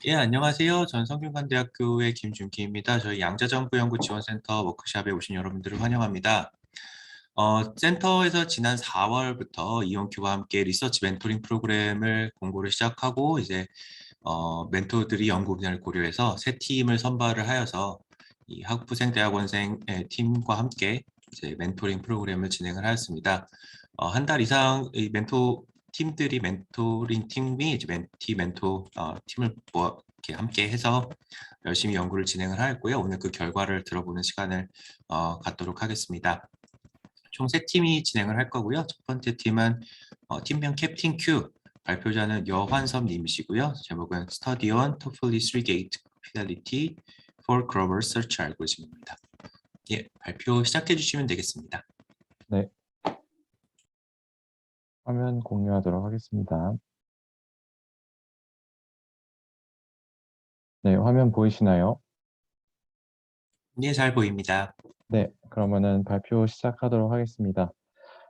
예, 안녕하세요. 전 성균관대학교의 김준기입니다. 저희 양자정부연구지원센터 워크숍에 오신 여러분들을 환영합니다. 센터에서 지난 4월부터 이온큐와 함께 리서치 멘토링 프로그램을 공고를 시작하고 이제 멘토들이 연구 분야를 고려해서 새 팀을 선발을 하여서 이 학부생 대학원생의 팀과 함께 이제 멘토링 프로그램을 진행을 하였습니다. 한 달 이상 이 멘토링 팀이 이제 멘티 멘토 팀을 뭐 이렇게 함께 해서 열심히 연구를 진행을 하였고요. 오늘 그 결과를 들어보는 시간을 갖도록 하겠습니다. 총 세 팀이 진행을 할 거고요. 첫 번째 팀은 팀명 캡틴 Q, 발표자는 여환섭 님이시고요. 제목은 Study on TOEFL 3 Gate Fidelity for Global Search Algorithm입니다. 예, 발표 시작해 주시면 되겠습니다. 네, 화면 공유하도록 하겠습니다. 네, 화면 보이시나요? 예, 잘 보입니다. 네, 그러면은 발표 시작하도록 하겠습니다.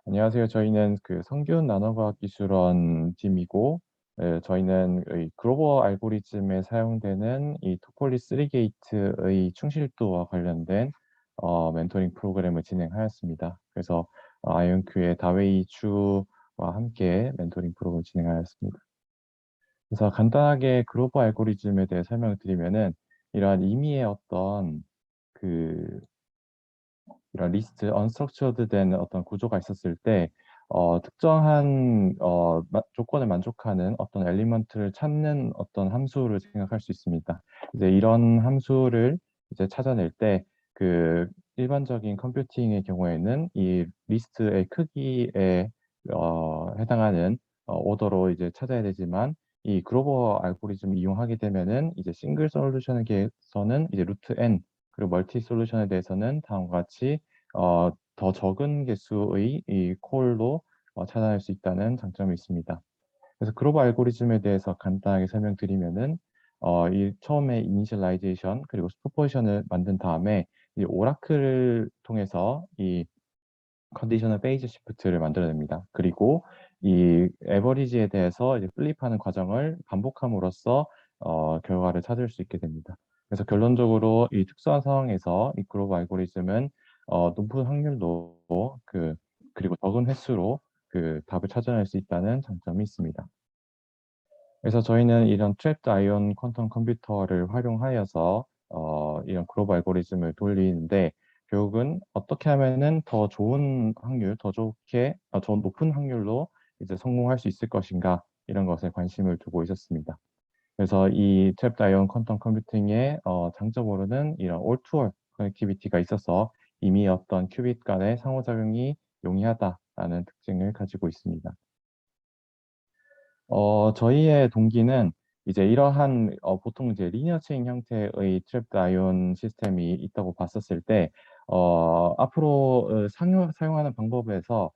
안녕하세요. 저희는 그 성균 나노과학기술원 팀이고, 저희는 이 글로벌 알고리즘에 사용되는 이 토폴리 3게이트의 충실도와 관련된 멘토링 프로그램을 진행하였습니다. 그래서 아이온큐의 다웨이 추와 함께 멘토링 프로그램을 진행하였습니다. 그래서 간단하게 글로벌 알고리즘에 대해 설명을 드리면은 이러한 임의의 어떤 그 이런 리스트, 언스트럭처드 된 어떤 구조가 있었을 때 특정한 조건을 만족하는 어떤 엘리먼트를 찾는 어떤 함수를 생각할 수 있습니다. 이제 이런 함수를 이제 찾아낼 때 그 일반적인 컴퓨팅의 경우에는 이 리스트의 크기에 해당하는 오더로 이제 찾아야 되지만 이 글로벌 알고리즘을 이용하게 되면은 이제 싱글 솔루션에서는 이제 루트 n 그리고 멀티 솔루션에 대해서는 다음과 같이 더 적은 개수의 이 콜로 찾아낼 수 있다는 장점이 있습니다. 그래서 글로벌 알고리즘에 대해서 간단하게 설명드리면은 이 처음에 이니셜라이제이션 그리고 슈퍼포지션을 만든 다음에 이 오라클을 통해서 이 컨디셔널 페이지 시프트를 만들어냅니다. 그리고 이 에버리지에 대해서 이제 플립하는 과정을 반복함으로써 결과를 찾을 수 있게 됩니다. 그래서 결론적으로 이 특수한 상황에서 이 글로벌 알고리즘은 높은 확률로 그리고 적은 횟수로 그 답을 찾아낼 수 있다는 장점이 있습니다. 그래서 저희는 이런 트랩드 아이온 퀀텀 컴퓨터를 활용하여서 이런 글로벌 알고리즘을 돌리는데 결국은 어떻게 하면은 더 좋은 확률, 더 높은 확률로 이제 성공할 수 있을 것인가 이런 것에 관심을 두고 있었습니다. 그래서 이 트랩드 아이온 퀀텀 컴퓨팅의 장점으로는 이런 올-투-올 커넥티비티가 있어서 이미 어떤 큐빗 간의 상호작용이 용이하다라는 특징을 가지고 있습니다. 저희의 동기는 이제 이러한 보통 이제 리니어 체인 형태의 트랩드 아이온 시스템이 있다고 봤었을 때 앞으로 사용하는 방법에서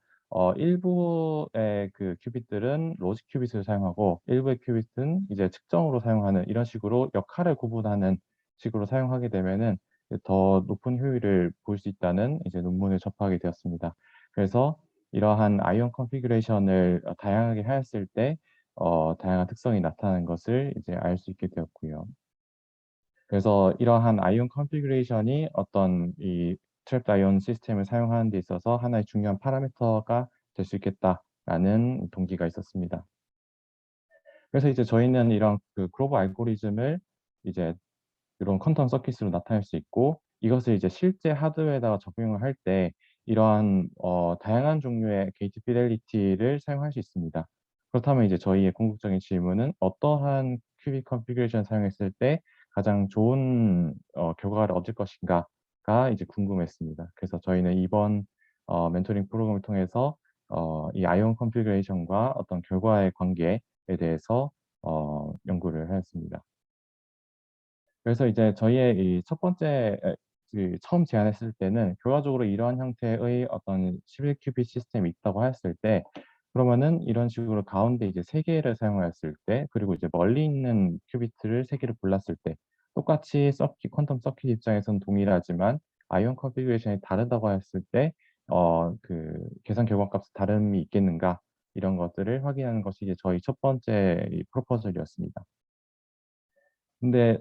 일부의 그 큐빗들은 로직 큐빗을 사용하고 일부의 큐빗은 이제 측정으로 사용하는 이런 식으로 역할을 구분하는 식으로 사용하게 되면은 더 높은 효율을 볼 수 있다는 이제 논문을 접하게 되었습니다. 그래서 이러한 아이온 컨피그레이션을 다양하게 하였을 때 다양한 특성이 나타나는 것을 이제 알 수 있게 되었고요. 그래서 이러한 아이온 컨피그레이션이 어떤 이 트랩 아이온 시스템을 사용하는 데 있어서 하나의 중요한 파라미터가 될 수 있겠다라는 동기가 있었습니다. 그래서 이제 저희는 이런 그 글로벌 알고리즘을 이제 이런 퀀텀 서킷으로 나타낼 수 있고 이것을 이제 실제 하드웨어에다가 적용을 할 때 이러한 다양한 종류의 게이트 피델리티를 사용할 수 있습니다. 그렇다면 이제 저희의 궁극적인 질문은 어떠한 큐빅 컨피그레이션 사용했을 때 가장 좋은 결과를 얻을 것인가가 이제 궁금했습니다. 그래서 저희는 이번 멘토링 프로그램을 통해서 이 아이온 컨피그레이션과 어떤 결과의 관계에 대해서 연구를 하였습니다. 그래서 이제 저희의 이 첫 번째 그 처음 제안했을 때는 결과적으로 이러한 형태의 어떤 11큐빗 시스템이 있다고 하였을 때 그러면은 이런 식으로 가운데 이제 3개를 사용하였을 때 그리고 이제 멀리 있는 큐비트를 3개를 골랐을 때 똑같이 퀀텀 서킷 입장에서는 동일하지만 아이온 컨피그레이션이 다르다고 했을 때 그 계산 결과값에 다름이 있겠는가 이런 것들을 확인하는 것이 이제 저희 첫 번째 이 프로포절이었습니다. 근데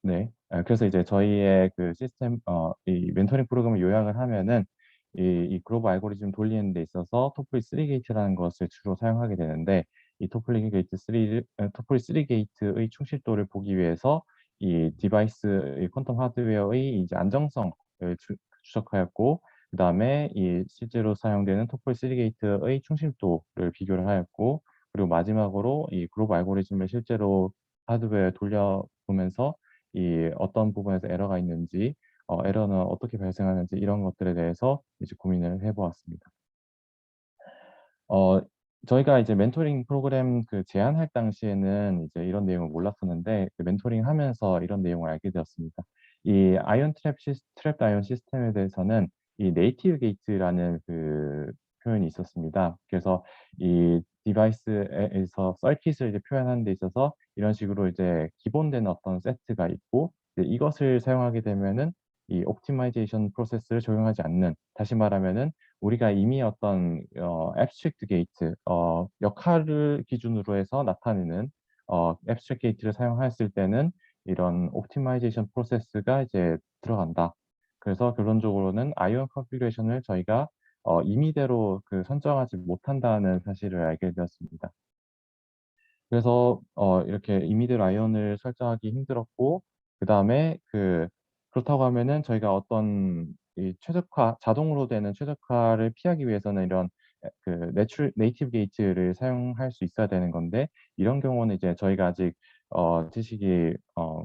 네. 그래서 이제 저희의 그 시스템 이 멘토링 프로그램을 요약을 하면은 이 글로벌 알고리즘 돌리는 데 있어서 토플 3 게이트라는 것을 주로 사용하게 되는데 이 토플 3 게이트의 충실도를 보기 위해서 이 디바이스의 퀀텀 하드웨어의 이제 안정성을 추적하였고, 그다음에 이 실제로 사용되는 토플 3 게이트의 충실도를 비교를 하였고, 그리고 마지막으로 이 글로벌 알고리즘을 실제로 하드웨어에 돌려보면서 이 어떤 부분에서 에러가 있는지, 에러는 어떻게 발생하는지 이런 것들에 대해서 이제 고민을 해 보았습니다. 어 저희가 이제 멘토링 프로그램 그 제안할 당시에는 이제 이런 내용을 몰랐었는데, 그 멘토링 하면서 이런 내용을 알게 되었습니다. 이 아이온 트랩 아이온 시스템에 대해서는 이 네이티브 게이트라는 그 표현이 있었습니다. 그래서 이 디바이스에서 서킷을 이제 표현하는 데 있어서 이런 식으로 이제 기본된 어떤 세트가 있고, 이제 이것을 사용하게 되면은 이 옵티마이제이션 프로세스를 적용하지 않는, 다시 말하면은 우리가 이미 어떤 abstract 게이트, 역할을 기준으로 해서 나타내는 abstract 게이트를 사용했을 때는 이런 옵티마이제이션 프로세스가 이제 들어간다. 그래서 결론적으로는 아이온 컨피그레이션을 저희가 임의대로 그 선정하지 못한다는 사실을 알게 되었습니다. 그래서 이렇게 임의대로 아이언을 설정하기 힘들었고, 그다음에 그렇다고 하면은 저희가 어떤 이 자동으로 되는 최적화를 피하기 위해서는 이런 네이티브 게이트를 사용할 수 있어야 되는 건데, 이런 경우는 이제 저희가 아직 지식이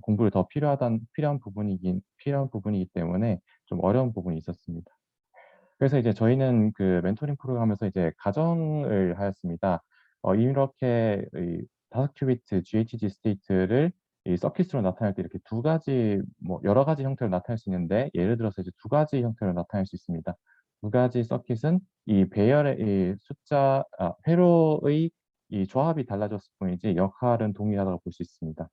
공부를 더 필요한 부분이기 때문에 좀 어려운 부분이 있었습니다. 그래서 이제 저희는 그 멘토링 프로그램 하면서 이제 가정을 하였습니다. 이렇게 이 5 큐비트 GHG 스테이트를 이 서킷으로 나타낼 때 이렇게 두 가지, 뭐 여러 가지 형태로 나타낼 수 있는데, 예를 들어서 이제 두 가지 형태로 나타낼 수 있습니다. 두 가지 서킷은 이 배열의 이 회로의 이 조합이 달라졌을 뿐이지 역할은 동일하다고 볼 수 있습니다.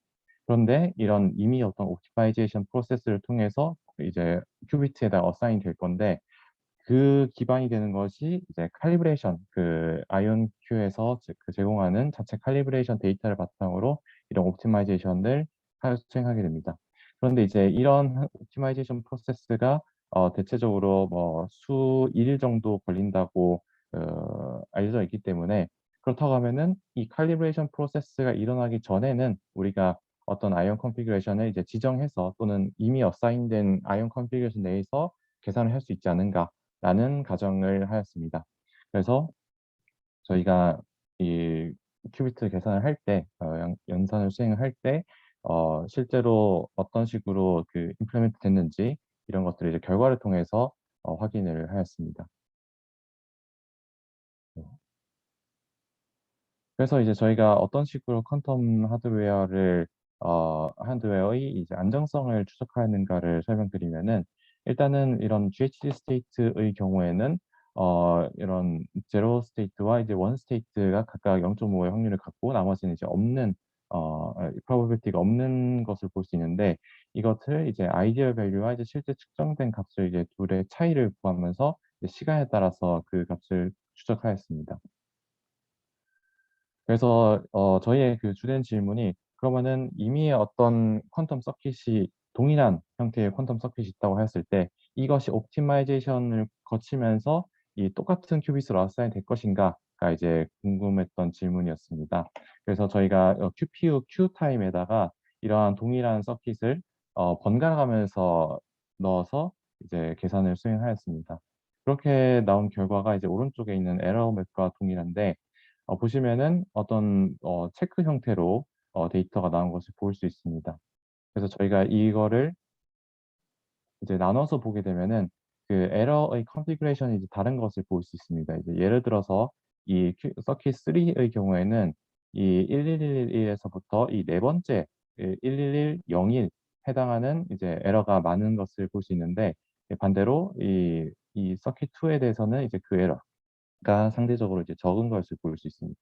그런데 이런 이미 어떤 옵티마이제이션 프로세스를 통해서 이제 큐비트에다 어사인 될 건데, 그 기반이 되는 것이 이제 칼리브레이션, 그 아이온큐에서 제공하는 자체 칼리브레이션 데이터를 바탕으로 이런 옵티마이제이션을 수행하게 됩니다. 그런데 이제 이런 옵티마이제이션 프로세스가 대체적으로 뭐 수일 정도 걸린다고 알려져 있기 때문에, 그렇다고 하면은 이 칼리브레이션 프로세스가 일어나기 전에는 우리가 어떤 아이온 컨피그레이션을 이제 지정해서, 또는 이미 어사인된 아이온 컨피그레이션 내에서 계산을 할 수 있지 않은가 라는 가정을 하였습니다. 그래서 저희가 이 큐비트 계산을 할 때, 연산을 수행을 할 때 실제로 어떤 식으로 그 임플리멘트 됐는지 이런 것들을 이제 결과를 통해서 확인을 하였습니다. 네. 그래서 이제 저희가 어떤 식으로 퀀텀 하드웨어의 이제 안정성을 추적하는가를 설명드리면은, 일단은 이런 GHD 스테이트의 경우에는 이런 제로 스테이트와 이제 원 스테이트가 각각 0.5의 확률을 갖고, 나머지는 이제 없는 프로바빌리티가 없는 것을 볼 수 있는데, 이것을 이제 아이디얼 밸류와 이제 실제 측정된 값을 이제 둘의 차이를 구하면서 이제 시간에 따라서 그 값을 추적하였습니다. 그래서 저희의 그 주된 질문이, 그러면은 이미 어떤 퀀텀 서킷이 동일한 형태의 퀀텀 서킷이 있다고 했을 때 이것이 옵티마이제이션을 거치면서 이 똑같은 큐빗으로 어사인 될 것인가가 이제 궁금했던 질문이었습니다. 그래서 저희가 QPU q 타임에다가 이러한 동일한 서킷을 번갈아 가면서 넣어서 이제 계산을 수행하였습니다. 그렇게 나온 결과가 이제 오른쪽에 있는 에러 맵과 동일한데, 보시면은 어떤 체크 형태로 데이터가 나온 것을 볼 수 있습니다. 그래서 저희가 이거를 이제 나눠서 보게 되면은 그 에러의 컨피그레이션이 이제 다른 것을 볼 수 있습니다. 이제 예를 들어서 이 서킷 3의 경우에는 이 11111에서부터 이 네 번째 1110일 해당하는 이제 에러가 많은 것을 볼 수 있는데, 반대로 이 서킷 2에 대해서는 이제 그 에러가 상대적으로 이제 적은 것을 볼 수 있습니다.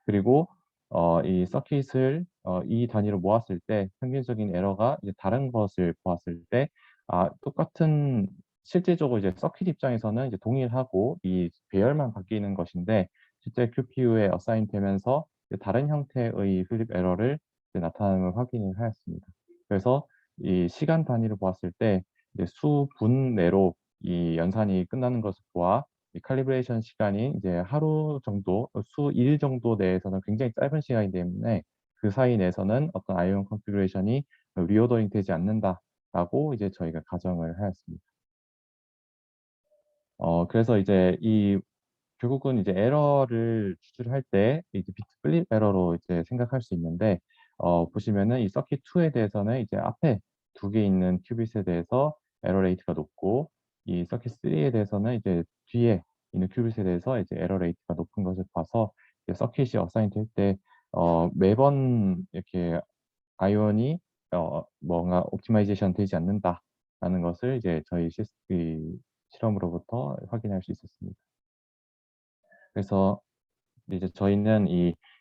그리고 이 서킷을 이 단위로 모았을 때 평균적인 에러가 이제 다른 것을 보았을 때, 똑같은, 실질적으로 이제 서킷 입장에서는 이제 동일하고 이 배열만 바뀌는 것인데, 실제 QPU에 어사인 되면서 이제 다른 형태의 플립 에러를 이제 나타나는 걸 확인을 하였습니다. 그래서 이 시간 단위로 보았을 때 이제 수분 내로 이 연산이 끝나는 것을 보아 이 칼리브레이션 시간이 이제 하루 정도, 수일 정도 내에서는 굉장히 짧은 시간이기 때문에 그 사이 내에서는 어떤 아이온 컨피그레이션이 리오더링 되지 않는다라고 이제 저희가 가정을 하였습니다. 그래서 이제 결국은 이제 에러를 추출할 때 이제 비트 플립 에러로 이제 생각할 수 있는데, 보시면은 이 서킷 2에 대해서는 이제 앞에 두 개 있는 큐빗에 대해서 에러 레이트가 높고, 이 서킷 3에 대해서는 이제 뒤에 있는 큐빗에 대해서 이제 에러 레이트가 높은 것을 봐서 이제 서킷이 어사인 될 때 매번 이렇게 아이온이 뭔가 옵티마이제이션 되지 않는다라는 것을 이제 저희 이 실험으로부터 확인할 수 있었습니다. 그래서 이제 저희는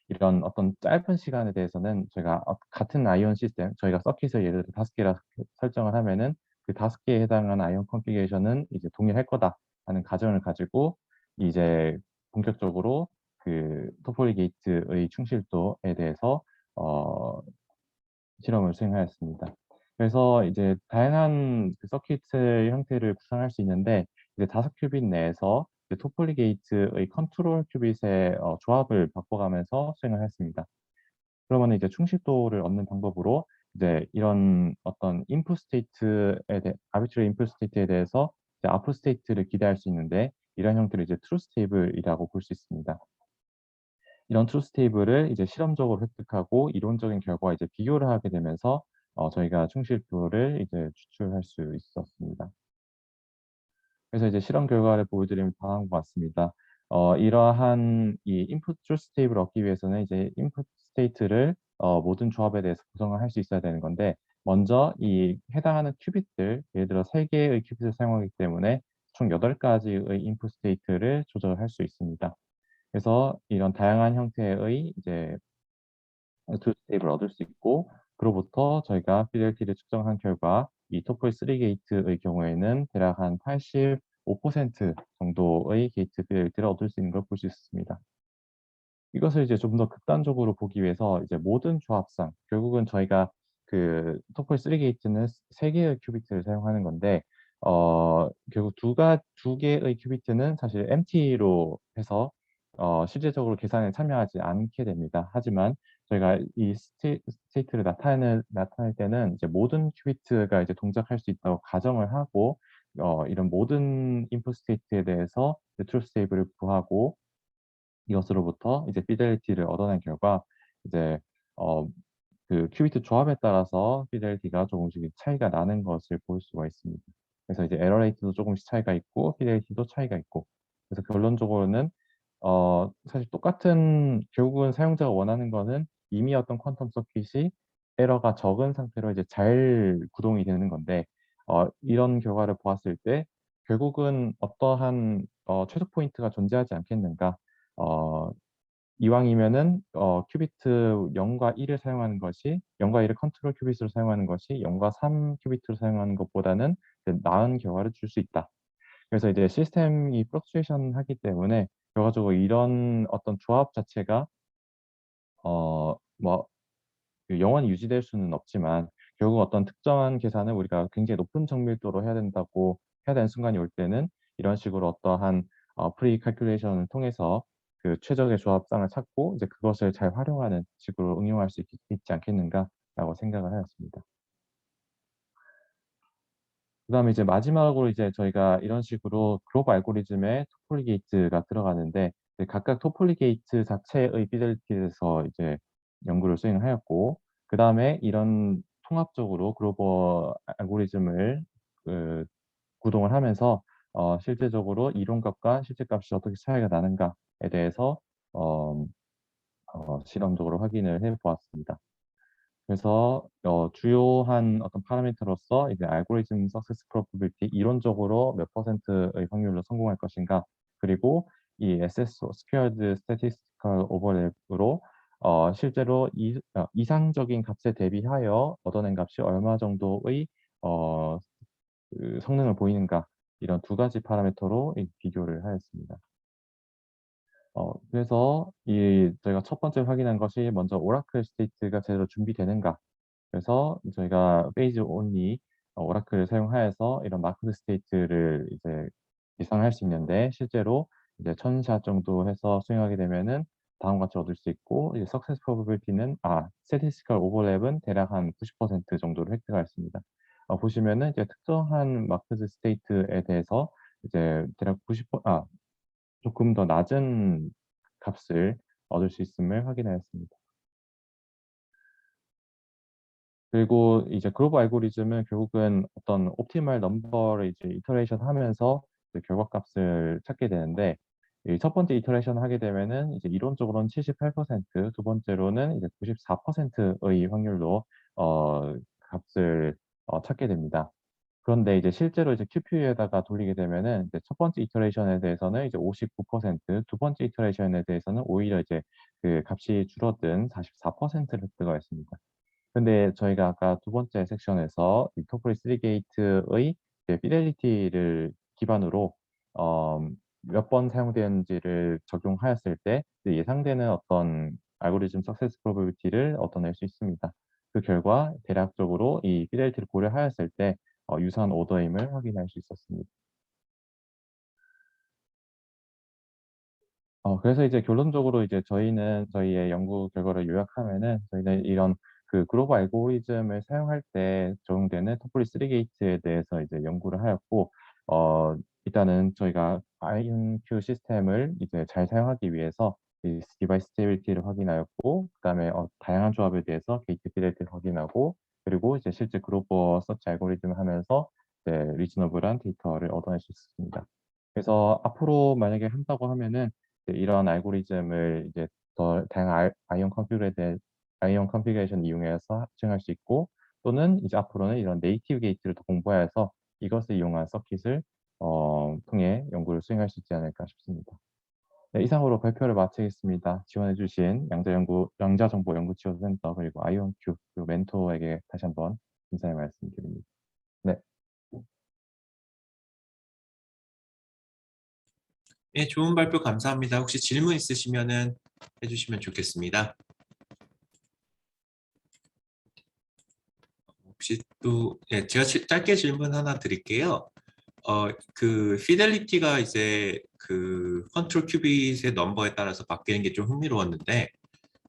이런 어떤 짧은 시간에 대해서는 저희가 같은 아이온 시스템, 저희가 서킷을 예를 들어 5개라 설정을 하면은 그 5개에 해당하는 아이온 컨피그레이션은 이제 동일할 거다라는 가정을 가지고 이제 본격적으로 그 토폴리 게이트의 충실도에 대해서 어 실험을 수행하였습니다. 그래서 이제 다양한 그 서킷의 형태를 구성할 수 있는데, 이제 5 큐빗 내에서 이제 토폴리 게이트의 컨트롤 큐빗의 조합을 바꿔가면서 수행을 했습니다. 그러면은 이제 충실도를 얻는 방법으로 이제 이런 어떤 인풋 스테이트에 대해 아비트러리 인풋 스테이트에 대해서 이제 아웃풋 스테이트를 기대할 수 있는데, 이런 형태를 이제 트루스 테이블이라고 볼 수 있습니다. 이런 트루스 테이블을 이제 실험적으로 획득하고 이론적인 결과와 이제 비교를 하게 되면서 저희가 충실도를 이제 추출할 수 있었습니다. 그래서 이제 실험 결과를 보여드리면 다음과 같습니다. 이러한 이 인풋 트루스 테이블을 얻기 위해서는 이제 인풋 스테이트를 모든 조합에 대해서 구성을 할 수 있어야 되는 건데, 먼저 이 해당하는 큐빗들, 예를 들어 3개의 큐빗을 사용하기 때문에 총 8가지의 인풋 스테이트를 조절할 수 있습니다. 그래서 이런 다양한 형태의 이제 트루스 테이블을 얻을 수 있고, 그로부터 저희가 피델리티를 측정한 결과 이 토플 3 게이트의 경우에는 대략 한 85% 정도의 게이트 피델리티를 얻을 수 있는 걸 볼 수 있었습니다. 이것을 이제 좀 더 극단적으로 보기 위해서 이제 모든 조합상, 결국은 저희가 그 토플 3 게이트는 3개의 큐비트를 사용하는 건데, 결국 두 개의 큐비트는 사실 empty로 해서 실제적으로 계산에 참여하지 않게 됩니다. 하지만 저희가 이 스테이트를 나타낼 때는 이제 모든 큐비트가 이제 동작할 수 있다고 가정을 하고, 이런 모든 인풋 스테이트에 대해서 트루스 테이블을 구하고, 이것으로부터 이제 피델리티를 얻어낸 결과 이제 어 그 큐비트 조합에 따라서 피델리티가 조금씩 차이가 나는 것을 볼 수가 있습니다. 그래서 이제 에러 레이트도 조금씩 차이가 있고 피델리티도 차이가 있고, 그래서 결론적으로는 사실 똑같은, 결국은 사용자가 원하는 거는 이미 어떤 퀀텀 서킷이 에러가 적은 상태로 이제 잘 구동이 되는 건데, 이런 결과를 보았을 때 결국은 어떠한 최소 포인트가 존재하지 않겠는가. 어 이왕이면은 큐비트 0과 1을 사용하는 것이, 0과 1을 컨트롤 큐빗으로 사용하는 것이 0과 3 큐비트로 사용하는 것보다는 이제 나은 결과를 줄 수 있다. 그래서 이제 시스템이 플럭추에이션 하기 때문에 결과적으로 이런 어떤 조합 자체가 뭐 영원히 유지될 수는 없지만, 결국 어떤 특정한 계산을 우리가 굉장히 높은 정밀도로 해야 되는 순간이 올 때는 이런 식으로 어떠한 프리 칼큘레이션을 통해서 그 최적의 조합상을 찾고 이제 그것을 잘 활용하는 식으로 응용할 수 있지 않겠는가라고 생각을 하였습니다. 그다음에 이제 마지막으로 이제 저희가 이런 식으로 글로벌 알고리즘에 토폴리 게이트가 들어가는데, 이제 각각 토폴리 게이트 자체의 피델리티에 대해서 이제 연구를 수행하였고, 그다음에 이런 통합적으로 글로벌 알고리즘을 그 구동을 하면서 실제적으로 이론값과 실제값이 어떻게 차이가 나는가에 대해서 어 실험적으로 확인을 해 보았습니다. 그래서 주요한 어떤 파라미터로서 이제 알고리즘 석세스 프로바빌티, 이론적으로 몇 %의 확률로 성공할 것인가, 그리고 이 SSO 스퀘어드 스태티스티컬 오버랩으로 실제로 이상적인 값에 대비하여 얻어낸 값이 얼마 정도의 어 그 성능을 보이는가, 이런 두 가지 파라미터로 이 비교를 하였습니다. 그래서 저희가 첫 번째 확인한 것이 먼저 오라클 스테이트가 제대로 준비되는가. 그래서 저희가 페이지 온리 오라클을 사용하여서 이런 마크 스테이트를 이제 예상할 수 있는데, 실제로 이제 1000샷 정도 해서 수행하게 되면은 다음과 같이 얻을 수 있고, 이제 석세스 프로바빌티는 스태티스티컬 오버랩은 대략 한 90% 정도를 획득할 수 있습니다. 보시면은 이제 특정한 마크 스테이트에 대해서 이제 대략 90% 조금 더 낮은 값을 얻을 수 있음을 확인하였습니다. 그리고 이제 글로벌 알고리즘은 결국은 어떤 옵티멀 넘버를 이제 이터레이션 하면서 이제 결과값을 찾게 되는데, 이 첫 번째 이터레이션 하게 되면은 이제 이론적으로는 78%, 두 번째로는 이제 94%의 확률로 어 값을 찾게 됩니다. 그런데 이제 실제로 이제 QPU에다가 돌리게 되면은 이제 첫 번째 이터레이션에 대해서는 이제 59%, 두 번째 이터레이션에 대해서는 오히려 이제 그 값이 줄어든 44%를 획득하였습니다. 근데 저희가 아까 두 번째 섹션에서 이 토플 3 게이트의 이제 피델리티를 기반으로 어 몇 번 사용되었는지를 적용하였을 때 그 예상되는 어떤 알고리즘 석세스 프로바빌티를 얻어낼 수 있습니다. 그 결과 대략적으로 이 피델리티를 고려하였을 때 유사한 오더임을 확인할 수 있었습니다. 그래서 이제 결론적으로 이제 저희는 저희의 연구 결과를 요약하면은, 저희는 이런 그 글로벌 알고리즘을 사용할 때 적용되는 토플리 3 게이트에 대해서 이제 연구를 하였고, 어 일단은 저희가 IonQ 시스템을 이제 잘 사용하기 위해서 이 디바이스 스테빌리티를 확인하였고, 그다음에 다양한 조합에 대해서 게이트 피델리티를 확인하고, 그리고 이제 실제 글로벌 서치 알고리즘을 하면서 이제 리즈너블한 데이터를 얻어낼 수 있습니다. 그래서 앞으로 만약에 한다고 하면은 이런 알고리즘을 이제 더 다양한 아이온 컨피그레이션 이용해서 합증할 수 있고, 또는 이제 앞으로는 이런 네이티브 게이트를 더 공부해서 이것을 이용한 서킷을 통해 연구를 수행할 수 있지 않을까 싶습니다. 네, 이상으로 발표를 마치겠습니다. 지원해 주신 양자정보연구지원센터 그리고 아이온큐 그리고 멘토에게 다시 한번 감사의 말씀드립니다. 네. 예, 좋은 발표 감사합니다. 혹시 질문 있으시면은 해주시면 좋겠습니다. 혹시 또, 예, 제가 짧게 질문 하나 드릴게요. 그 피델리티가 이제 그 컨트롤 큐빗의 넘버에 따라서 바뀌는 게 좀 흥미로웠는데,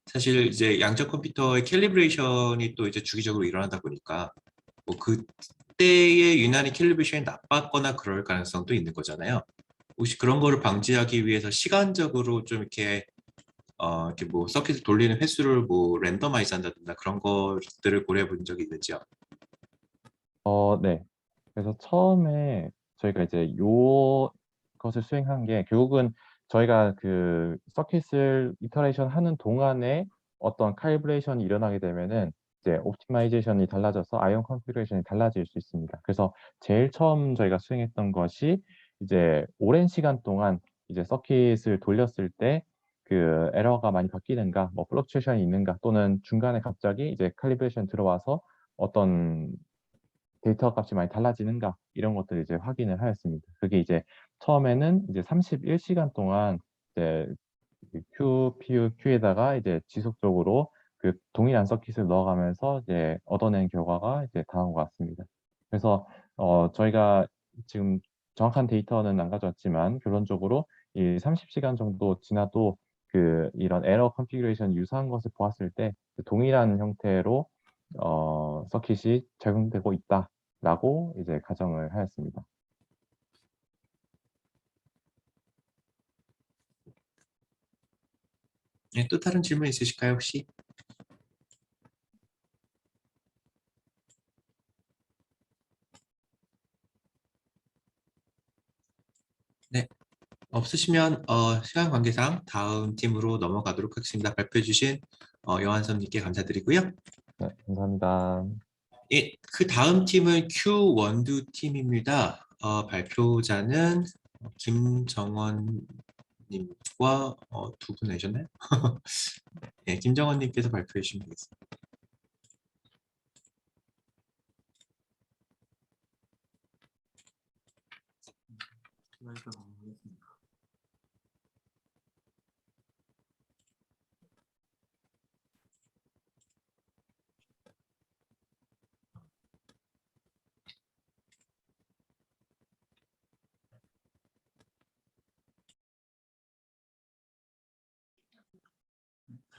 사실 이제 양적 컴퓨터의 캘리브레이션이 또 이제 주기적으로 일어나다 보니까 뭐 그때의 유난히 캘리브레이션이 나빴거나 그럴 가능성도 있는 거잖아요. 혹시 그런 거를 방지하기 위해서 시간적으로 좀 이렇게 뭐 서킷을 돌리는 횟수를 뭐 랜더마이즈 한다든가 그런 것들을 고려해 본 적이 있는지요? 네. 그래서 처음에 저희가 이제 요것을 수행한 게, 결국은 저희가 그 서킷을 이터레이션 하는 동안에 어떤 칼리브레이션이 일어나게 되면은 이제 옵티마이제이션이 달라져서 아이온 컨피그레이션이 달라질 수 있습니다. 그래서 제일 처음 저희가 수행했던 것이 이제 오랜 시간 동안 이제 서킷을 돌렸을 때 그 에러가 많이 바뀌는가, 뭐 플럭추에이션이 있는가, 또는 중간에 갑자기 이제 칼리브레이션 들어와서 어떤 데이터 값이 많이 달라지는가, 이런 것들을 이제 확인을 하였습니다. 그게 이제 처음에는 이제 31시간 동안 이제 QPU에다가 이제 지속적으로 그 동일한 서킷을 넣어가면서 이제 얻어낸 결과가 이제 다음과 같습니다. 그래서 저희가 지금 정확한 데이터는 안 가져왔지만, 결론적으로 이 30시간 정도 지나도 이런 에러 컨피그레이션 유사한 것을 보았을 때 동일한 형태로 서킷이 적용되고 있다라고 이제 가정을 하였습니다. 예, 또 다른 질문 있으실까요, 혹시? 네, 없으시면 시간 관계상 다음 팀으로 넘어가도록 하겠습니다. 발표해 주신 여한선님께 감사드리고요. 네, 감사합니다. 예, 그 다음 팀은 Q12 팀입니다. 발표자는 김정원 님과 두 분 내셨나요? 예, 김정원 님께서 발표해 주시면 되겠습니다.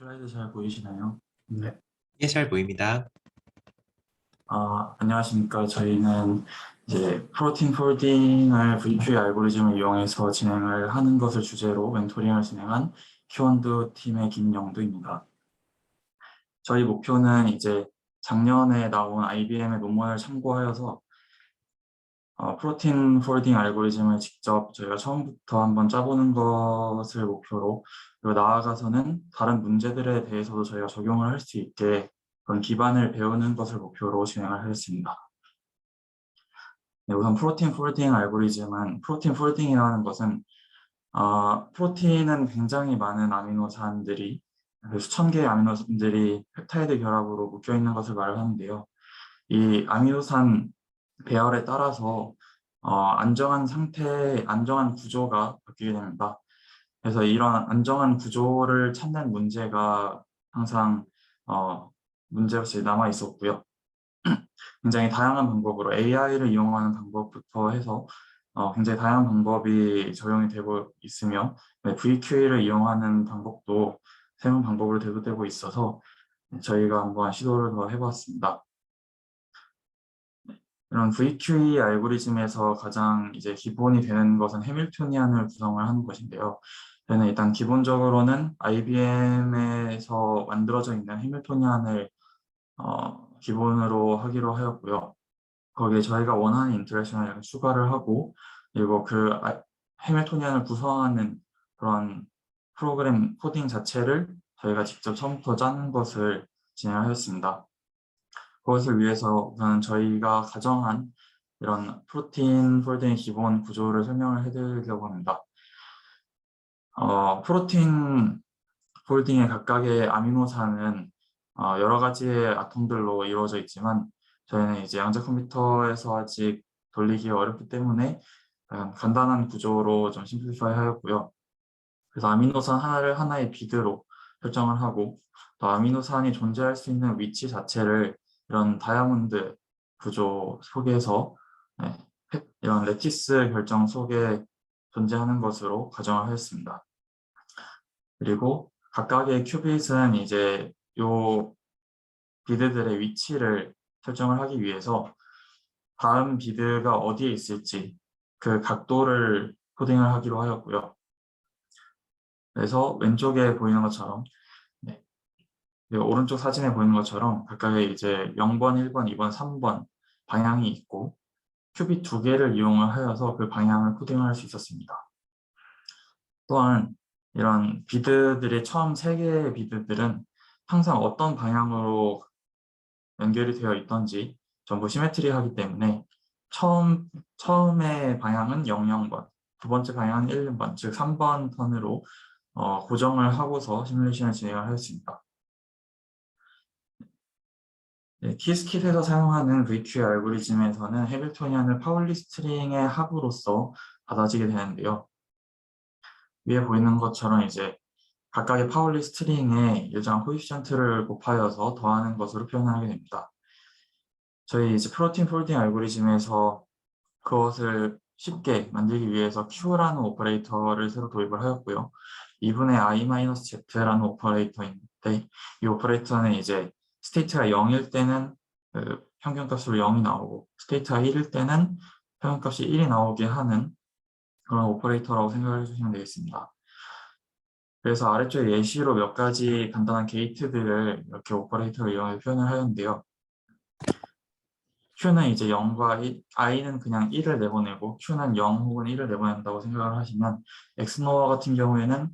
슬라이드 잘 보이시나요? 네. 예, 잘 보입니다. 안녕하십니까. 저희는 이제 프로틴 폴딩을 VQA 알고리즘을 이용해서 진행을 하는 것을 주제로 멘토링을 진행한 큐원두 팀의 김영두입니다. 저희 목표는 이제 작년에 나온 IBM의 논문을 참고하여서 프로틴 폴딩 알고리즘을 직접 저희가 처음부터 한번 짜보는 것을 목표로, 그리고 나아가서는 다른 문제들에 대해서도 저희가 적용을 할 수 있게 그런 기반을 배우는 것을 목표로 진행을 하겠습니다. 네, 우선 프로틴 폴딩 알고리즘은, 프로틴 폴딩이라는 것은 프로틴은 굉장히 많은 아미노산들이, 수천 개의 아미노산들이 펩타이드 결합으로 묶여 있는 것을 말을 하는데요. 이 아미노산 배열에 따라서 안정한 상태, 안정한 구조가 바뀌게 됩니다. 그래서 이런 안정한 구조를 찾는 문제가 항상 문제로서 남아 있었고요. 굉장히 다양한 방법으로 AI를 이용하는 방법부터 해서 굉장히 다양한 방법이 적용이 되고 있으며, VQA를 이용하는 방법도 새로운 방법으로 대두되고 있어서 저희가 한번 시도를 더 해봤습니다. 이런 VQA 알고리즘에서 가장 이제 기본이 되는 것은 해밀토니안을 구성을 하는 것인데요. 저는 일단 기본적으로는 IBM에서 만들어져 있는 해밀토니안을 기본으로 하기로 하였고요. 거기에 저희가 원하는 인터랙션을 추가를 하고, 그리고 그 해밀토니안을 구성하는 그런 프로그램 코딩 자체를 저희가 직접 처음부터 짜는 것을 진행하였습니다. 그것을 위해서 우선 저희가 가정한 이런 프로틴 폴딩의 기본 구조를 설명을 해드리려고 합니다. 프로틴 폴딩의 각각의 아미노산은 여러 가지의 아톰들로 이루어져 있지만, 저희는 이제 양자 컴퓨터에서 아직 돌리기 어렵기 때문에 간단한 구조로 좀 심플리파이 하였고요. 그래서 아미노산 하나를 하나의 비드로 설정을 하고, 또 아미노산이 존재할 수 있는 위치 자체를 이런 다이아몬드 구조 속에서, 이런 레티스 결정 속에 존재하는 것으로 가정을 하였습니다. 그리고 각각의 큐빗은 이제 요 비드들의 위치를 설정을 하기 위해서 다음 비드가 어디에 있을지 그 각도를 코딩을 하기로 하였고요. 그래서 왼쪽에 보이는 것처럼, 오른쪽 사진에 보이는 것처럼 각각의 이제 0번, 1번, 2번, 3번 방향이 있고, 큐빗 2개를 이용을 하여서 그 방향을 코딩을 할 수 있었습니다. 또한 이런 비드들의 처음 3개의 비드들은 항상 어떤 방향으로 연결이 되어 있던지 전부 시메트리하기 때문에 처음의 방향은 00번, 두 번째 방향은 1번, 즉 3번 턴으로 고정을 하고서 시뮬레이션을 진행을 하였습니다. 키스킷에서 사용하는 VQ 알고리즘에서는 해밀토니안을 파울리 스트링의 합으로서 받아지게 되는데요. 위에 보이는 것처럼 이제 각각의 파울리 스트링에 일정한 코에피션트를 곱하여서 더하는 것으로 표현하게 됩니다. 저희 이제 프로틴 폴딩 알고리즘에서 그것을 쉽게 만들기 위해서 Q라는 오퍼레이터를 새로 도입을 하였고요. 2분의 I-Z라는 오퍼레이터인데, 이 오퍼레이터는 이제 스테이트가 0일 때는 그 평균값으로 0이 나오고, 스테이트가 1일 때는 평균값이 1이 나오게 하는 그런 오퍼레이터라고 생각해 주시면 되겠습니다. 그래서 아래쪽에 예시로 몇 가지 간단한 게이트들을 이렇게 오퍼레이터를 이용해 표현을 하였는데요. Q는 이제 0과 1, I는 그냥 1을 내보내고 Q는 0 혹은 1을 내보낸다고 생각을 하시면, 엑스노어 같은 경우에는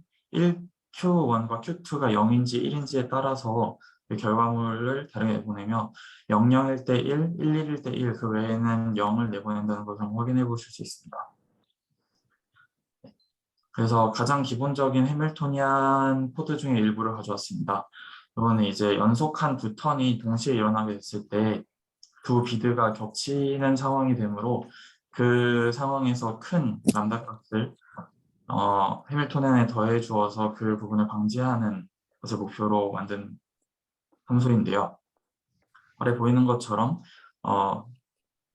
Q1과 Q2가 0인지 1인지에 따라서 그 결과물을 다르게 내보내며, 00일 때 1, 11일 때 1, 그 외에는 0을 내보낸다는 것을 확인해 보실 수 있습니다. 그래서 가장 기본적인 해밀토니안 코드 중에 일부를 가져왔습니다. 이거는 이제 연속한 두 턴이 동시에 일어나게 됐을 때 두 비드가 겹치는 상황이 되므로, 그 상황에서 큰 람다 값을 해밀토니안에 더해 주어서 그 부분을 방지하는 것을 목표로 만든 함수인데요. 아래 보이는 것처럼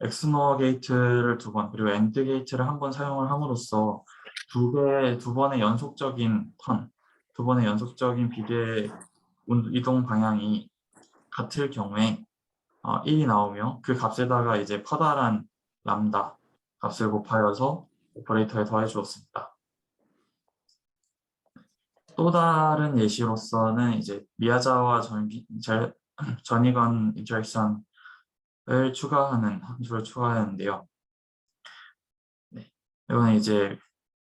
엑스노어 게이트를 2번, 그리고 엔드 게이트를 1번 사용을 함으로써 두 번의 연속적인 턴, 두 번의 연속적인 비드의 이동 방향이 같을 경우에 1이 나오며 그 값에다가 이제 커다란 람다 값을 곱하여서 오퍼레이터에 더해 주었습니다. 또 다른 예시로서는 이제 미야자와 전이건 인터랙션을 추가하는 함수를 추가하는데요. 네, 이거는 이제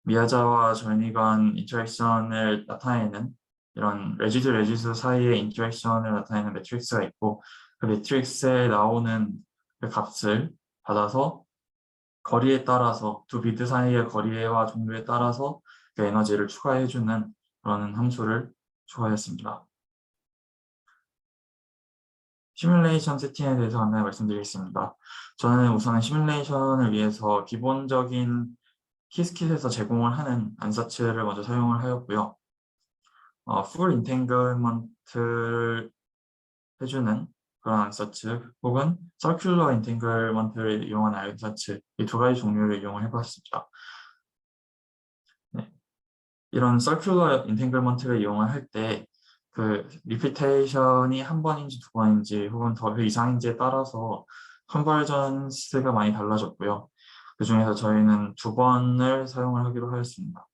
미야자와 전이건 인터랙션을 나타내는 이런 레지두 사이의 인터랙션을 나타내는 매트릭스가 있고, 그 매트릭스에 나오는 그 값을 받아서 거리에 따라서 두 비트 사이의 거리와 종류에 따라서 그 에너지를 추가해주는 그런 함수를 추가했습니다. 시뮬레이션 세팅에 대해서 안내 말씀드리겠습니다. 저는 우선 시뮬레이션을 위해서 기본적인 키스킷에서 제공을 하는 안사츠를 먼저 사용을 하였고요. 풀 인탱글먼트를 해주는 그런 안사츠 혹은 서큘러 인탱글먼트를 이용한 안사츠, 이 두 가지 종류를 이용을 해봤습니다. 네. 이런 서큘러 인탱글먼트를 이용을 할 때 그 리피테이션이 한 번인지 두 번인지 혹은 더 이상인지에 따라서 컨버전스가 많이 달라졌고요. 그 중에서 저희는 두 번을 사용을 하기로 하였습니다.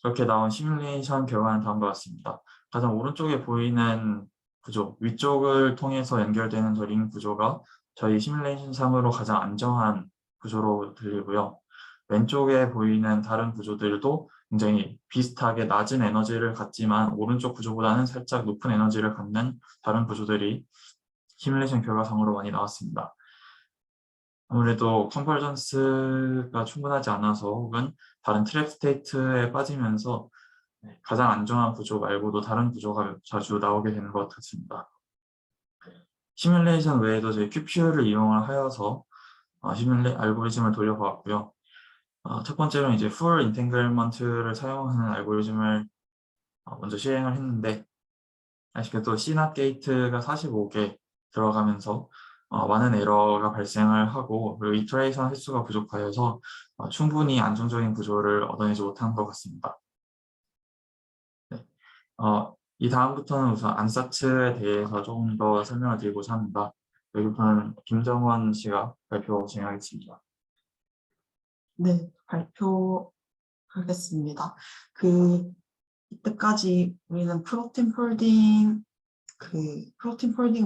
그렇게 나온 시뮬레이션 결과는 다음과 같습니다. 가장 오른쪽에 보이는 구조, 위쪽을 통해서 연결되는 저 링 구조가 저희 시뮬레이션 상으로 가장 안정한 구조로 들리고요. 왼쪽에 보이는 다른 구조들도 굉장히 비슷하게 낮은 에너지를 갖지만 오른쪽 구조보다는 살짝 높은 에너지를 갖는 다른 구조들이 시뮬레이션 결과상으로 많이 나왔습니다. 아무래도 컨버전스가 충분하지 않아서 혹은 다른 트랩 스테이트에 빠지면서 가장 안정한 구조 말고도 다른 구조가 자주 나오게 되는 것 같습니다. 시뮬레이션 외에도 저희 QPU를 이용을 하여서 알고리즘을 돌려보았고요. 첫 번째로는 이제 풀 인탱글먼트를 사용하는 알고리즘을 먼저 실행을 했는데, 아쉽게도 C낫 게이트가 45개 들어가면서 많은 에러가 발생을 하고, 그리고 이터레이션 횟수가 부족하여서 충분히 안정적인 구조를 얻어내지 못한 것 같습니다. 네. 이 다음부터는 우선 안사츠에 대해서 조금 더 설명을 드리고자 합니다. 여기부터는 김정원 씨가 발표 진행하겠습니다. 네, 발표하겠습니다. 이때까지 우리는 프로틴 폴딩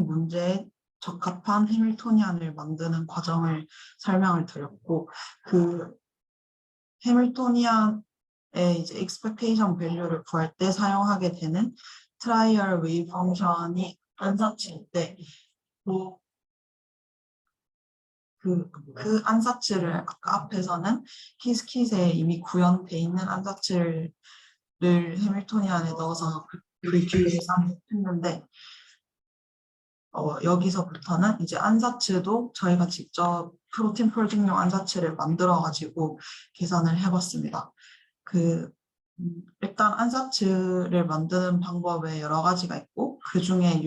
문제에 적합한 해밀토니안을 만드는 과정을 설명을 드렸고, 그 해밀토니안의 이제 expectation value를 구할 때 사용하게 되는 트라이얼 웨이브 펑션이 안사치일 때, 그 안사츠를 아까 앞에서는 키스킷에 이미 구현돼 있는 안사츠를 해밀토니안에 넣어서 계산했는데, 여기서부터는 이제 안사츠도 저희가 직접 프로틴 폴딩용 안사츠를 만들어가지고 계산을 해봤습니다. 일단 안사츠를 만드는 방법에 여러 가지가 있고, 그 중에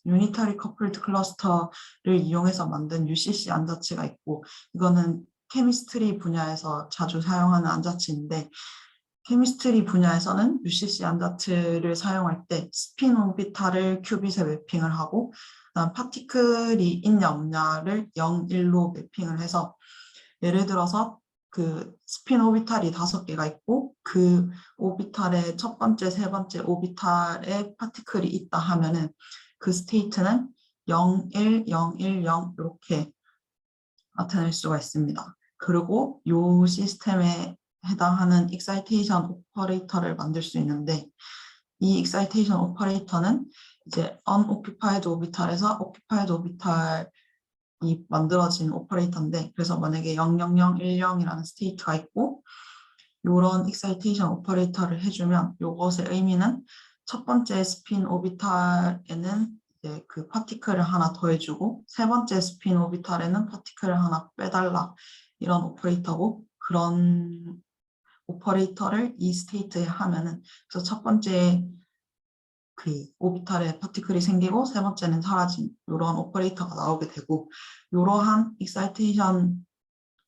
유니터리 커플드 클러스터를 이용해서 만든 UCC 안사츠가 있고, 이거는 케미스트리 분야에서 자주 사용하는 안사츠인데, 케미스트리 분야에서는 UCC 안사츠를 사용할 때 스핀 오비탈을 큐빗에 매핑을 하고, 그다음 파티클이 있냐 없냐를 0, 1로 매핑을 해서, 예를 들어서 그 스핀 오비탈이 5개가 있고 그 오비탈의 첫 번째, 세 번째 오비탈에 파티클이 있다 하면은 그 스테이트는 0, 1, 0, 1, 0 이렇게 나타낼 수가 있습니다. 그리고 이 시스템에 해당하는 익사이테이션 오퍼레이터를 만들 수 있는데, 이 익사이테이션 오퍼레이터는 이제 unoccupied orbital에서 occupied orbital 이 만들어진 오퍼레이터인데, 그래서 만약에 00010이라는 스테이트가 있고 이런 익사이테이션 오퍼레이터를 해주면 이것의 의미는 첫 번째 스핀 오비탈에는 이제 그 파티클을 하나 더해주고 세 번째 스핀 오비탈에는 파티클을 하나 빼달라, 이런 오퍼레이터고, 그런 오퍼레이터를 이 스테이트에 하면은 그래서 첫 번째 그 오비탈에 파티클이 생기고 세 번째는 사라진 이런 오퍼레이터가 나오게 되고, 이러한 익사이테이션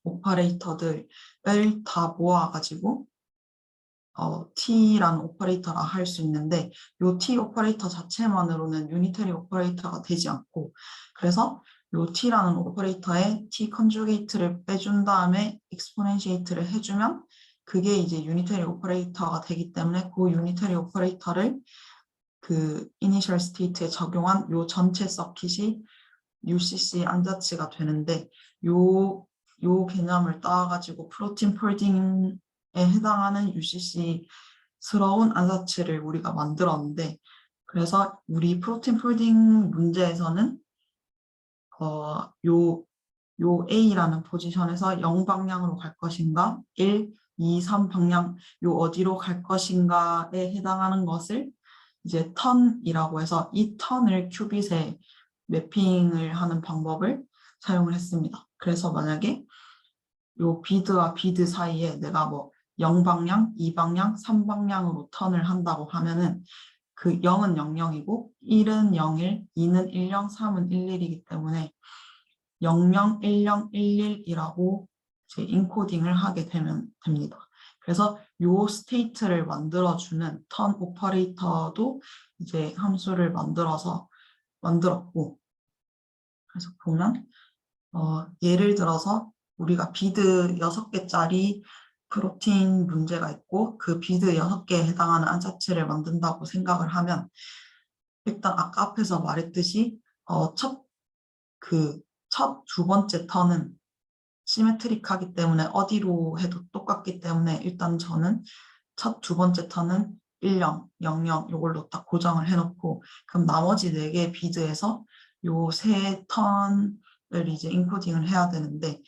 오퍼레이터들을 다 모아가지고 t라는 오퍼레이터라 할 수 있는데 요 t 오퍼레이터 자체만으로는 유니터리 오퍼레이터가 되지 않고 그래서 요 t라는 오퍼레이터에 t 컨주게이트를 빼준 다음에 익스포넨시에이트를 해주면 그게 이제 유니터리 오퍼레이터가 되기 때문에 그 유니터리 오퍼레이터를 그 이니셜 스테이트에 적용한 요 전체 서킷이 UCC 안자치가 되는데 요 개념을 따와가지고 프로틴 폴딩에 해당하는 UCC스러운 안자치를 우리가 만들었는데 그래서 우리 프로틴 폴딩 문제에서는 요 A라는 포지션에서 0 방향으로 갈 것인가 1, 2, 3 방향 요 어디로 갈 것인가에 해당하는 것을 이제 턴이라고 해서 이 턴을 큐빗에 매핑을 하는 방법을 사용을 했습니다. 그래서 만약에 요 비드와 비드 사이에 내가 뭐 0방향, 2방향, 3방향으로 턴을 한다고 하면은 그 0은 00이고 1은 01, 2는 10, 3은 11이기 때문에 00, 10, 11이라고 이제 인코딩을 하게 되면 됩니다. 그래서 요 스테이트를 만들어주는 턴 오퍼레이터도 이제 함수를 만들었고 그래서 보면 예를 들어서 우리가 비드 6개짜리 프로틴 문제가 있고 그 비드 6개에 해당하는 안자치를 만든다고 생각을 하면 일단 아까 앞에서 말했듯이 첫 두 번째 턴은 시메트릭하기 때문에 어디로 해도 똑같기 때문에 일단 저는 첫 두 번째 턴은 10, 00 이걸로 딱 고정을 해놓고 그럼 나머지 4개의 비드에서 요 세 턴을 이제 인코딩을 해야 되는데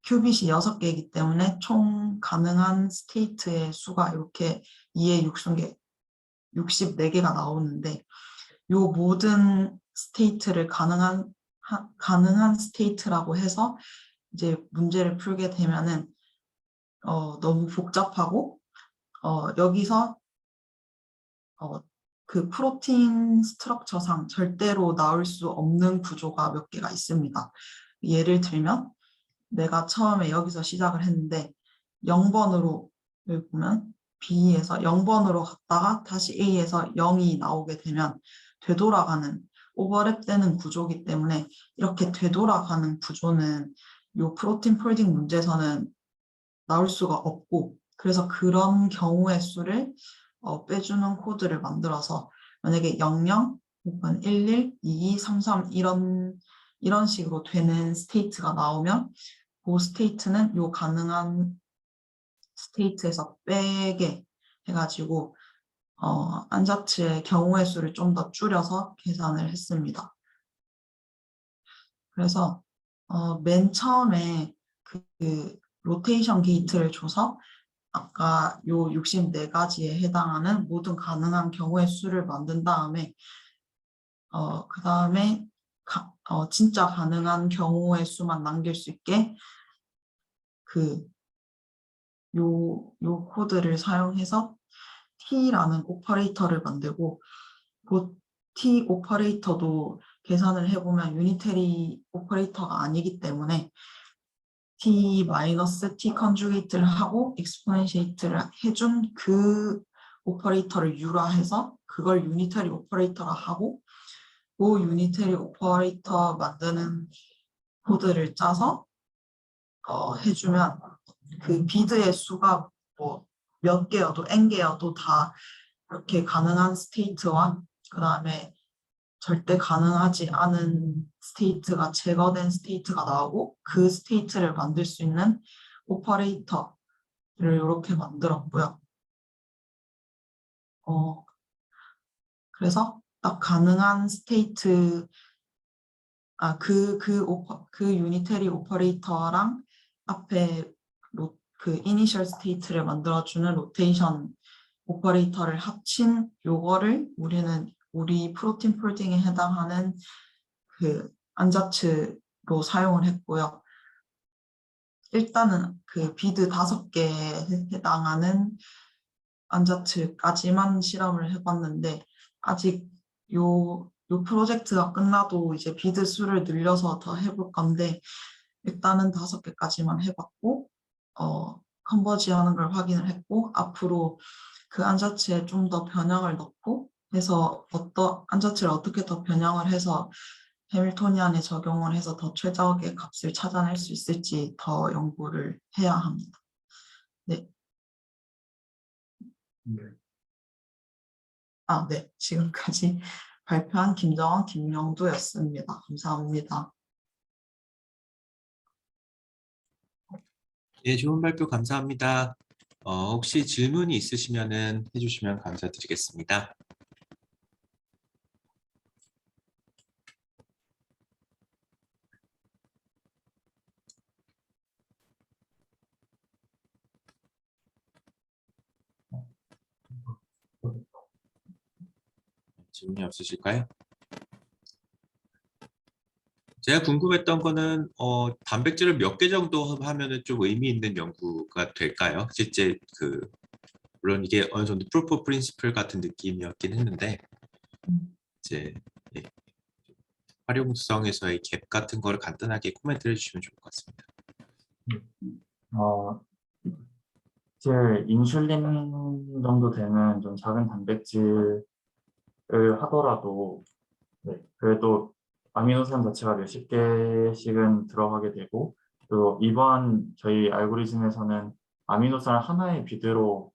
큐빗이 6개이기 때문에 총 가능한 스테이트의 수가 이렇게 2의 6승계 64개가 나오는데 요 모든 스테이트를 가능한 스테이트라고 해서 이제 문제를 풀게 되면은 너무 복잡하고 여기서 그 프로틴 스트럭처상 절대로 나올 수 없는 구조가 몇 개가 있습니다. 예를 들면 내가 처음에 여기서 시작을 했는데 0번으로 여기 보면 B에서 0번으로 갔다가 다시 A에서 0이 나오게 되면 되돌아가는 오버랩되는 구조이기 때문에 이렇게 되돌아가는 구조는 이 프로틴 폴딩 문제에서는 나올 수가 없고 그래서 그런 경우의 수를 빼주는 코드를 만들어서 만약에 00, 혹은 11, 22, 33 이런 식으로 되는 스테이트가 나오면 그 스테이트는 요 가능한 스테이트에서 빼게 해가지고 안자치의 경우의 수를 좀 더 줄여서 계산을 했습니다. 그래서 맨 처음에 그 로테이션 게이트를 줘서 아까 요 64가지에 해당하는 모든 가능한 경우의 수를 만든 다음에 그 다음에 진짜 가능한 경우의 수만 남길 수 있게 요 코드를 사용해서 t라는 오퍼레이터를 만들고 그 t 오퍼레이터도 계산을 해보면 유니터리 오퍼레이터가 아니기 때문에 t 컨주게이트를 하고 익스포넨시에이트를 해준 그 오퍼레이터를 유라해서 그걸 유니터리 오퍼레이터라 하고 그 유니터리 오퍼레이터 만드는 코드를 짜서 해주면 그 비드의 수가 뭐 몇 개여도 n 개여도 다 이렇게 가능한 스테이트와 그 다음에 절대 가능하지 않은 스테이트가 제거된 스테이트가 나오고 그 스테이트를 만들 수 있는 오퍼레이터를 이렇게 만들었고요. 그래서 딱 가능한 스테이트 그 유니터리 오퍼레이터랑 앞에 그 이니셜 스테이트를 만들어주는 로테이션 오퍼레이터를 합친 요거를 우리 프로틴 폴딩에 해당하는 그 안자츠로 사용을 했고요. 일단은 그 비드 5개에 해당하는 안자츠까지만 실험을 해봤는데 아직 요 프로젝트가 끝나도 이제 비드 수를 늘려서 더 해볼 건데 일단은 5개까지만 해봤고 컨버지하는 걸 확인을 했고 앞으로 그 안자체에 좀 더 변형을 넣고 해서 안자체를 어떻게 더 변형을 해서 해밀토니안에 적용을 해서 더 최적의 값을 찾아낼 수 있을지 더 연구를 해야 합니다. 네. 네. 지금까지 발표한 김정원, 김영두였습니다. 감사합니다. 예, 좋은 발표 감사합니다. 혹시 질문이 있으시면은 해주시면 감사드리겠습니다. 질문이 없으실까요? 제가 궁금했던 거는 단백질을 몇 개 정도 하면은 좀 의미 있는 연구가 될까요? 실제 물론 이게 어느 정도 프루프 오브 프린시플 같은 느낌이었긴 했는데 이제 예, 활용성에서의 갭 같은 거를 간단하게 코멘트를 해주시면 좋을 것 같습니다. 인슐린 정도 되는 좀 작은 단백질을 하더라도 그래도 아미노산 자체가 몇십 개씩은 들어가게 되고 또 이번 저희 알고리즘에서는 아미노산 하나의 비드로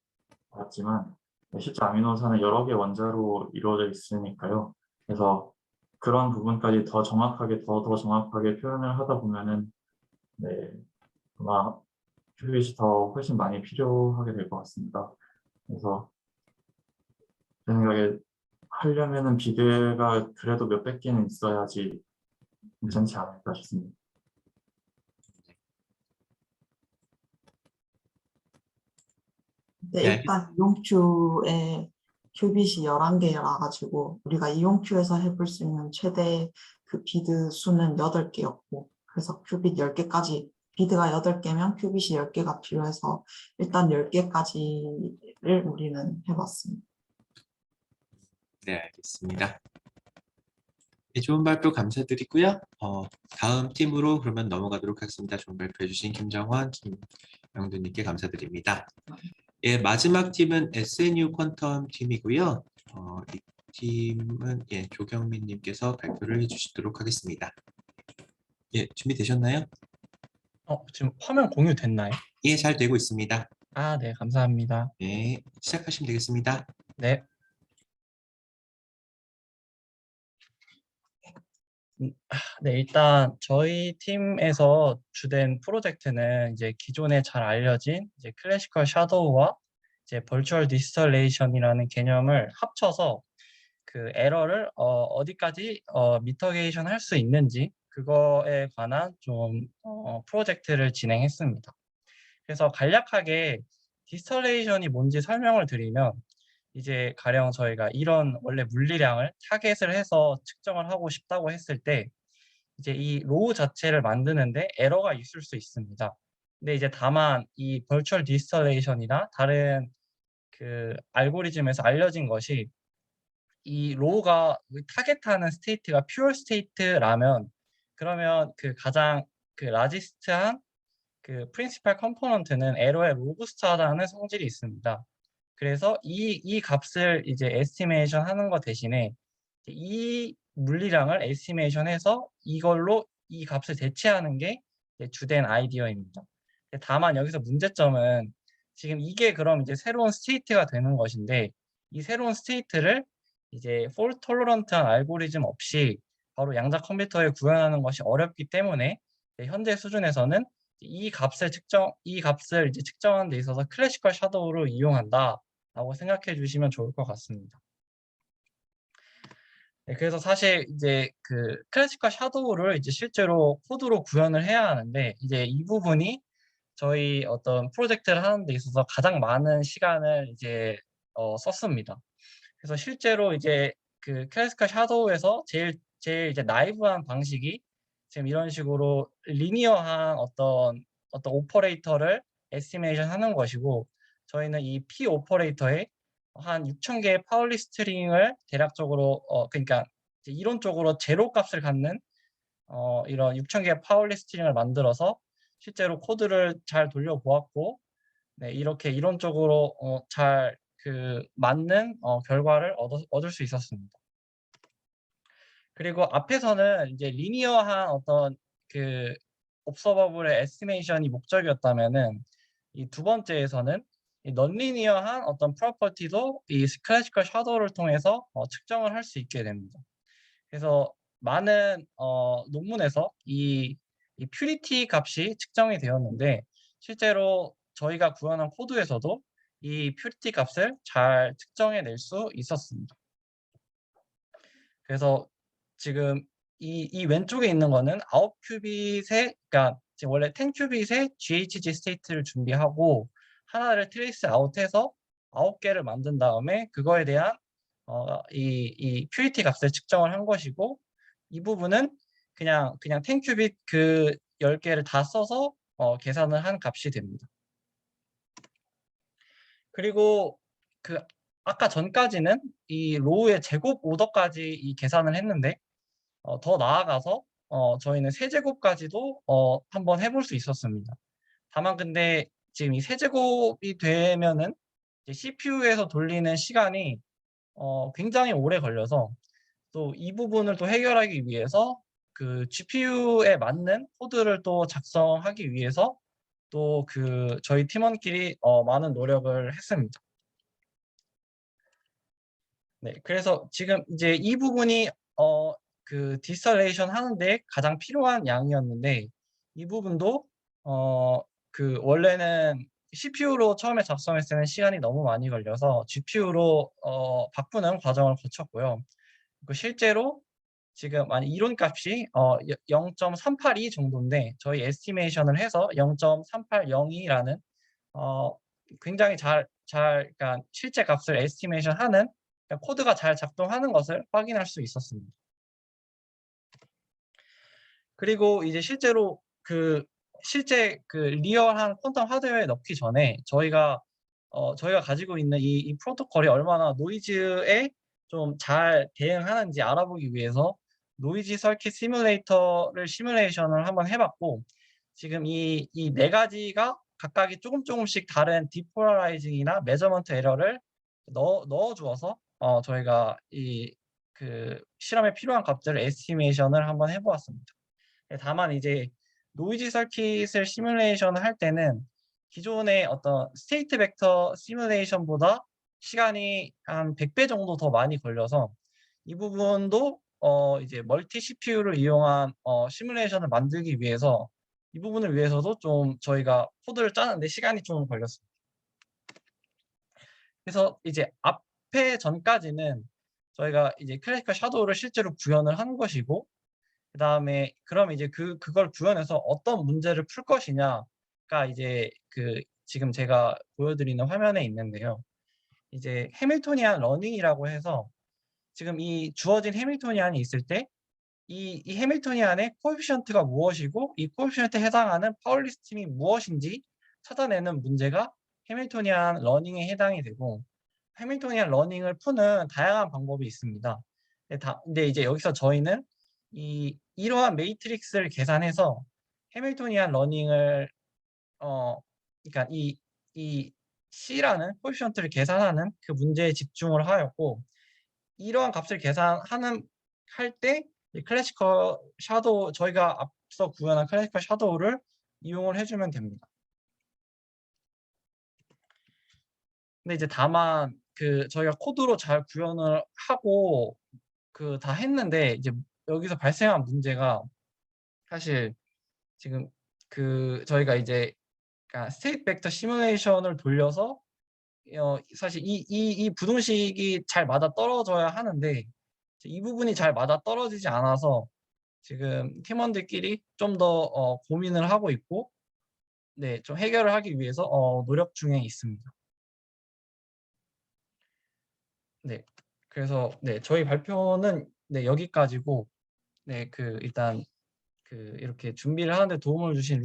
봤지만 실제 아미노산은 여러 개 원자로 이루어져 있으니까요. 그래서 그런 부분까지 더 정확하게 더 정확하게 표현을 하다 보면은 아마 큐빗이 더 훨씬 많이 필요하게 될 것 같습니다. 그래서 제 생각에 하려면은 비드가 그래도 몇백 개는 있어야지 괜찮지 않을까 싶습니다. 네, 네, 일단 이용큐에 큐빗이 11개라 가지고 우리가 이용큐에서 해볼 수 있는 최대 그 비드 수는 8개였고 그래서 큐빗 10개까지 비드가 8개면 큐빗이 10개가 필요해서 일단 10개까지를 우리는 해봤습니다. 네, 알겠습니다. 네, 좋은 발표 감사드리고요. 다음 팀으로 그러면 넘어가도록 하겠습니다. 좋은 발표 해주신 김정원, 김영두님께 감사드립니다. 예, 마지막 팀은 SNU 퀀텀 팀이고요. 이 팀은 조경민님께서 발표를 해주시도록 하겠습니다. 예, 준비되셨나요? 지금 화면 공유 됐나요? 예, 잘 되고 있습니다. 네, 감사합니다. 네, 시작하시면 되겠습니다. 네. 네, 일단 저희 팀에서 주된 프로젝트는 이제 기존에 잘 알려진 이제 클래시컬 샤도우와 이제 버추얼 디스털레이션이라는 개념을 합쳐서 그 에러를 어디까지 미터게이션 할 수 있는지 그거에 관한 좀 프로젝트를 진행했습니다. 그래서 간략하게 디스털레이션이 뭔지 설명을 드리면 이제 가령 저희가 이런 원래 물리량을 타겟을 해서 측정을 하고 싶다고 했을 때 이제 이 로우 자체를 만드는데 에러가 있을 수 있습니다. 근데 이제 다만 이 버추얼 디스털레이션이나 다른 그 알고리즘에서 알려진 것이 이 로우가 타겟하는 스테이트가 퓨어 스테이트라면 그러면 그 가장 그 라지스트한 그 프린시팔 컴포넌트는 에러에 로부스트하다는 성질이 있습니다. 그래서 이 값을 이제 에스티메이션 하는 것 대신에 이 물리량을 에스티메이션 해서 이걸로 이 값을 대체하는 게 주된 아이디어입니다. 다만 여기서 문제점은 지금 이게 그럼 이제 새로운 스테이트가 되는 것인데 이 새로운 스테이트를 이제 폴트 톨러런트한 알고리즘 없이 바로 양자 컴퓨터에 구현하는 것이 어렵기 때문에 현재 수준에서는 이 값을 이제 측정하는 데 있어서 클래시컬 샤도우를 이용한다라고 생각해 주시면 좋을 것 같습니다. 네, 그래서 사실 이제 그 클래시컬 샤도우를 이제 실제로 코드로 구현을 해야 하는데 이제 이 부분이 저희 어떤 프로젝트를 하는 데 있어서 가장 많은 시간을 이제 썼습니다. 그래서 실제로 이제 그 클래시컬 샤도우에서 제일 이제 나이브한 방식이 지금 이런 식으로 리니어한 어떤 오퍼레이터를 에스티메이션 하는 것이고 저희는 이 P 오퍼레이터에 한 6,000개의 파울리 스트링을 대략적으로 그러니까 이제 이론적으로 제로 값을 갖는 이런 6,000개의 파울리 스트링을 만들어서 실제로 코드를 잘 돌려보았고 네, 이렇게 이론적으로 잘 맞는 결과를 얻을 수 있었습니다. 그리고 앞에서는 이제 리니어한 어떤 그 옵서버블의 에스티메이션이 목적이었다면은 이 두 번째에서는 이 넌리니어한 어떤 프로퍼티도 이 클래시컬 샤도우를 통해서 측정을 할 수 있게 됩니다. 그래서 많은 논문에서 이 퓨리티 값이 측정이 되었는데 실제로 저희가 구현한 코드에서도 이 퓨리티 값을 잘 측정해낼 수 있었습니다. 그래서 지금 이 왼쪽에 있는 거는 9큐빗의, 그러니까 지금 원래 10큐빗의 GHG 스테이트를 준비하고 하나를 트레이스 아웃해서 9개를 만든 다음에 그거에 대한 이 퓨리티 값을 측정을 한 것이고, 이 부분은 그냥 10큐빗 그 10개를 다 써서 계산을 한 값이 됩니다. 그리고 그 아까 전까지는 이 로우의 제곱 오더까지 이 계산을 했는데 더 나아가서 저희는 세제곱까지도 한번 해볼 수 있었습니다. 다만 근데 지금 이 세제곱이 되면은 CPU에서 돌리는 시간이 굉장히 오래 걸려서 또 이 부분을 또 해결하기 위해서 그 GPU에 맞는 코드를 또 작성하기 위해서 또 저희 팀원끼리 많은 노력을 했습니다. 네, 그래서 지금 이제 이 부분이 디스털레이션 하는데 가장 필요한 양이었는데, 이 부분도 원래는 CPU로 처음에 작성했을 때는 시간이 너무 많이 걸려서 GPU로 바꾸는 과정을 거쳤고요. 그리고 실제로 지금 이론 값이 0.382 정도인데 저희 에스티메이션을 해서 0.3802라는 굉장히 그러니까 실제 값을 에스티메이션 하는, 그러니까 코드가 잘 작동하는 것을 확인할 수 있었습니다. 그리고 이제 실제로 실제 리얼한 퀀텀 하드웨어에 넣기 전에 저희가 가지고 있는 이 프로토콜이 얼마나 노이즈에 좀 잘 대응하는지 알아보기 위해서 노이즈 서킷 시뮬레이터를 시뮬레이션을 한번 해봤고, 지금 이 네 가지가 각각이 조금씩 다른 디폴라라이징이나 메저먼트 에러를 넣어 주어서 저희가 실험에 필요한 값들을 에스티메이션을 한번 해보았습니다. 다만 이제 노이즈 서킷을 시뮬레이션을 할 때는 기존의 어떤 스테이트 벡터 시뮬레이션보다 시간이 한 100배 정도 더 많이 걸려서 이 부분도 이제 멀티 CPU를 이용한 시뮬레이션을 만들기 위해서 이 부분을 위해서도 좀 저희가 코드를 짜는데 시간이 좀 걸렸습니다. 그래서 이제 앞에 전까지는 저희가 이제 클래시컬 샤도우를 실제로 구현을 한 것이고, 그다음에 그럼 이제 그걸 구현해서 어떤 문제를 풀 것이냐가 이제 지금 제가 보여드리는 화면에 있는데요. 이제 해밀토니안 러닝이라고 해서 지금 이 주어진 해밀토니안이 있을 때 이 해밀토니안의 코에피션트가 무엇이고 이 코에피션트에 해당하는 파울리스팅이 무엇인지 찾아내는 문제가 해밀토니안 러닝에 해당이 되고, 해밀토니안 러닝을 푸는 다양한 방법이 있습니다. 근데 이제 여기서 저희는 이러한 매트릭스를 계산해서 해밀토니안 러닝을 그러니까 이 C라는 코에피션트를 계산하는 그 문제에 집중을 하였고, 이러한 값을 할 때 클래시컬 샤도우, 저희가 앞서 구현한 클래시컬 샤도우를 이용을 해주면 됩니다. 근데 이제 다만 저희가 코드로 잘 구현을 하고 다 했는데 이제 여기서 발생한 문제가 사실 지금 저희가 이제 스테이트 벡터 시뮬레이션을 돌려서 사실 이 부등식이 잘 맞아 떨어져야 하는데 이 부분이 잘 맞아 떨어지지 않아서 지금 팀원들끼리 좀 더 고민을 하고 있고, 네, 좀 해결을 하기 위해서 노력 중에 있습니다. 네, 그래서 네, 저희 발표는 네, 여기까지고, 네, 일단 이렇게 준비를 하는데 도움을 주신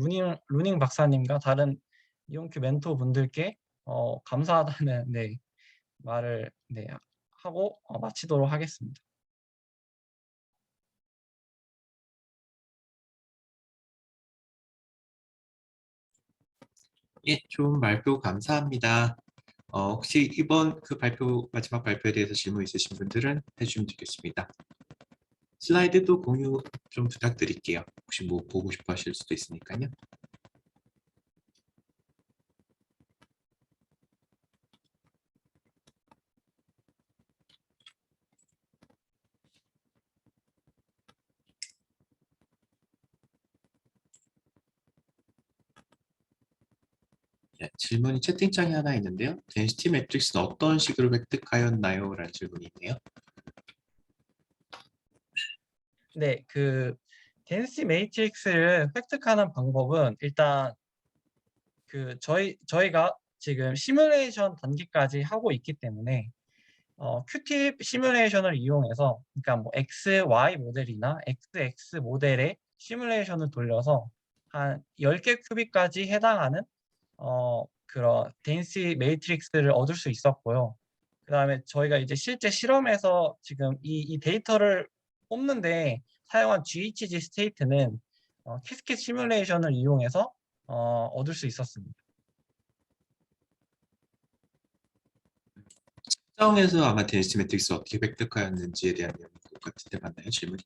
루닝 박사님과 다른 이온큐 멘토 분들께 감사하다는 네, 말을 네, 하고 마치도록 하겠습니다. 예, 좋은 발표 감사합니다. 혹시 이번 그 마지막 발표에 대해서 질문 있으신 분들은 해주시면 되겠습니다. 슬라이드도 공유 좀 부탁드릴게요. 혹시 뭐 보고 싶어 하실 수도 있으니까요. 네, 질문이 채팅창에 하나 있는데요. 덴시티 매트릭스는 어떤 식으로 획득하였나요? 라는 질문이 있네요. 네, 그 덴시티 매트릭스를 획득하는 방법은 일단 그 저희가 지금 시뮬레이션 단계까지 하고 있기 때문에 큐팁 시뮬레이션을 이용해서 그러니까 뭐 XY 모델이나 XX 모델의 시뮬레이션을 돌려서 한 10개 큐빅까지 해당하는 그런 덴시 매트릭스를 얻을 수 있었고요. 그다음에 저희가 이제 실제 실험에서 지금 이 데이터를 뽑는데 사용한 GHG 스테이트는 키스켓 시뮬레이션을 이용해서 얻을 수 있었습니다. 특정에서 아마 덴시티 매트릭스 어떻게 획득하였는지에 대한 내용 같은데 맞나요? 질문이?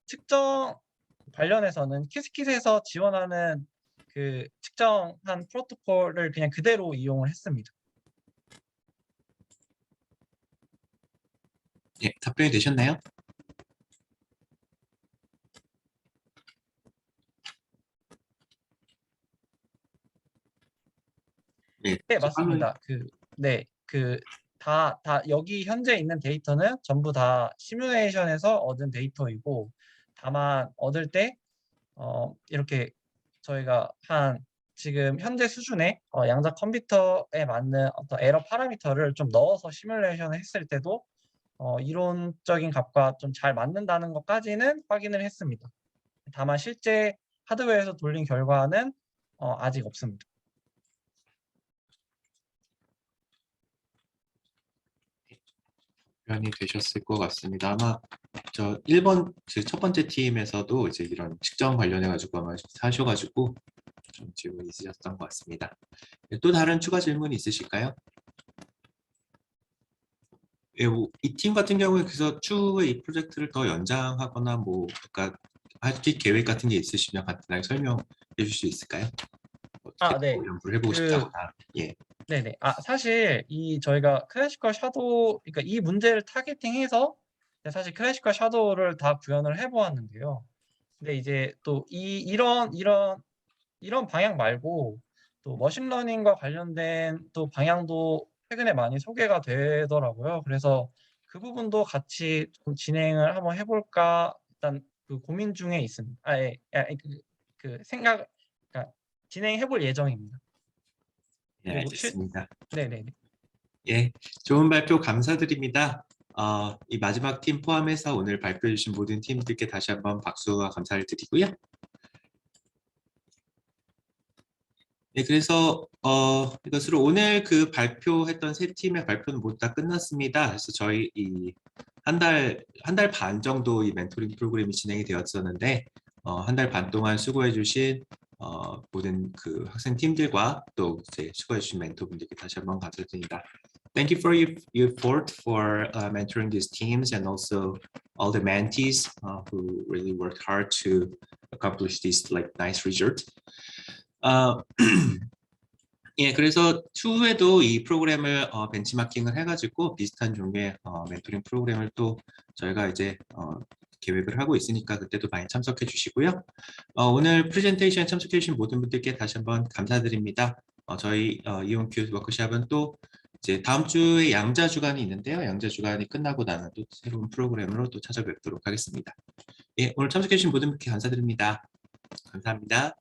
측정 관련해서는 키스킷에서 지원하는 그 측정한 프로토콜을 그냥 그대로 이용을 했습니다. 예, 답변이 되셨나요? 네, 네, 화면 맞습니다. 다 여기 현재 있는 데이터는 전부 다 시뮬레이션에서 얻은 데이터이고, 다만 얻을 때 이렇게 저희가 한 지금 현재 수준의 양자 컴퓨터에 맞는 어떤 에러 파라미터를 좀 넣어서 시뮬레이션을 했을 때도 이론적인 값과 좀 잘 맞는다는 것까지는 확인을 했습니다. 다만 실제 하드웨어에서 돌린 결과는 아직 없습니다. 답변이 되셨을 것 같습니다. 아마 저 1번 첫 번째 팀에서도 이제 이런 측정 관련해 가지고 아마 하셔가지고 좀 질문이 있으셨던 것 같습니다. 네, 또 다른 추가 질문 있으실까요? 예, 이 팀 같은 경우에 그래서 추후에 이 프로젝트를 더 연장하거나 뭐 그러니까 하실 계획 같은 게 있으시면 간단하게 설명해 주실 수 있을까요? 어떻게 네. 또 연구를 해보고 그 싶다거나. 예. 네네. 사실 저희가 클래시컬 샤도우, 그러니까 이 문제를 타겟팅해서 사실 클래시컬 샤도우를 다 구현을 해보았는데요. 근데 이제 또 이런 방향 말고 또 머신러닝과 관련된 또 방향도 최근에 많이 소개가 되더라고요. 그래서 그 부분도 같이 좀 진행을 한번 해볼까 일단 그 고민 중에 있습니다. 생각, 그러니까 진행해볼 예정입니다. 예, 그리고 알겠습니다. 네네네. 예, 좋은 발표 감사드립니다. 이 마지막 팀 포함해서 오늘 발표해 주신 모든 팀들께 다시 한번 박수와 감사를 드리고요. 네, 그래서 이것으로 오늘 그 발표했던 세 팀의 발표는 모두 다 끝났습니다. 그래서 저희 이 한 달 반 정도 이 멘토링 프로그램이 진행이 되었었는데 한 달 반 동안 수고해 주신 모든 그 학생 팀들과 또 이제 수고해 주신 멘토분들께 다시 한번 감사드립니다. Thank you for your effort for mentoring these teams and also all the mentees who really worked hard to accomplish this like nice result. 예, 그래서 추후에도 이 프로그램을 벤치마킹을 해가지고 비슷한 종류의 멘토링 프로그램을 또 저희가 이제 계획을 하고 있으니까 그때도 많이 참석해 주시고요. 오늘 프레젠테이션 참석해 주신 모든 분들께 다시 한번 감사드립니다. 저희 이온큐 워크숍은 또 이제 다음 주에 양자 주간이 있는데요. 양자 주간이 끝나고 나는 또 새로운 프로그램으로 또 찾아뵙도록 하겠습니다. 예, 오늘 참석해 주신 모든 분께 감사드립니다. 감사합니다.